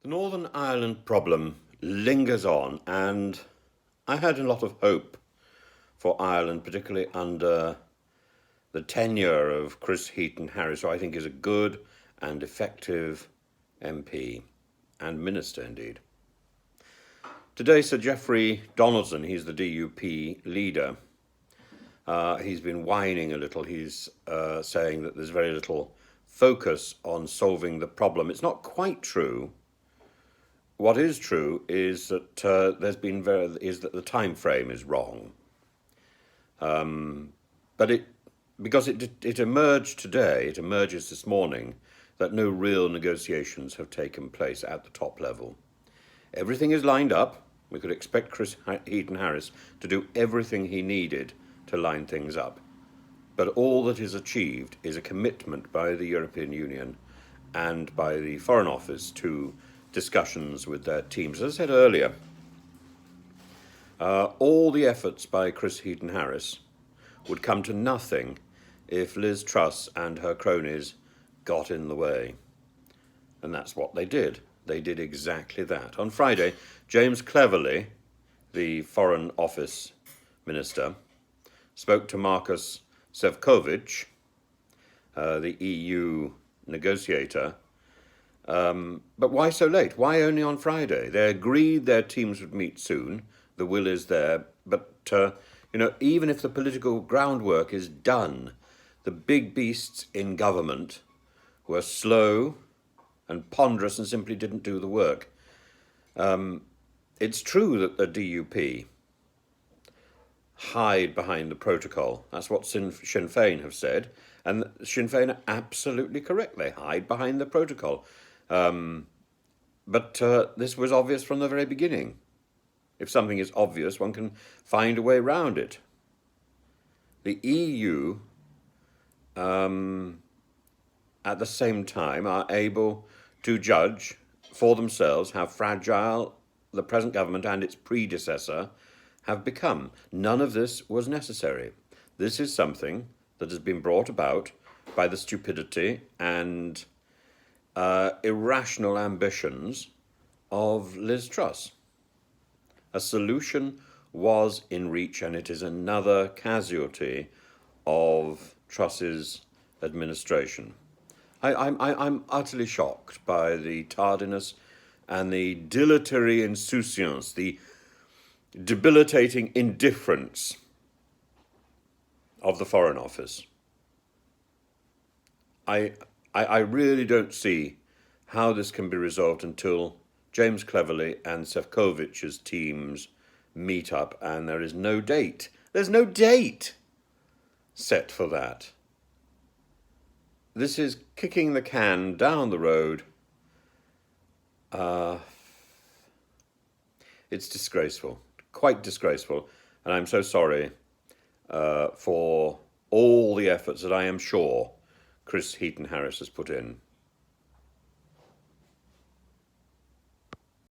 The Northern Ireland problem lingers on, and I had a lot of hope for Ireland, particularly under the tenure of Chris Heaton Harris, who I think is a good and effective MP and minister indeed. Today, Sir Geoffrey Donaldson, he's the DUP leader, he's been whining a little. He's saying that there's very little focus on solving the problem. It's not quite true. What is true is that that the time frame is wrong. But because it emerged today, it emerges this morning that no real negotiations have taken place at the top level. Everything is lined up. We could expect Chris Heaton Harris to do everything he needed to line things up. But all that is achieved is a commitment by the European Union and by the Foreign Office to discussions with their teams. As I said earlier, all the efforts by Chris Heaton Harris would come to nothing if Liz Truss and her cronies got in the way. And that's what they did. They did exactly that. On Friday, James Cleverly, the Foreign Office Minister, spoke to Markus Sefcovic, the EU negotiator. But why so late? Why only on Friday? They agreed their teams would meet soon. The will is there. But, even if the political groundwork is done, the big beasts in government were slow and ponderous and simply didn't do the work. It's true that the DUP hide behind the protocol. That's what Sinn Féin have said. And Sinn Féin are absolutely correct. They hide behind the protocol. But this was obvious from the very beginning. If something is obvious, one can find a way around it. The EU, at the same time, are able to judge for themselves how fragile the present government and its predecessor have become. None of this was necessary. This is something that has been brought about by the stupidity and irrational ambitions of Liz Truss. A solution was in reach, and it is another casualty of Truss's administration. I'm utterly shocked by the tardiness and the dilatory insouciance, the debilitating indifference of the Foreign Office. I really don't see how this can be resolved until James Cleverly and Sefcovic's teams meet up, and there is no date. There's no date set for that. This is kicking the can down the road. It's disgraceful, quite disgraceful, and I'm so sorry for all the efforts that I am sure Chris Heaton Harris has put in.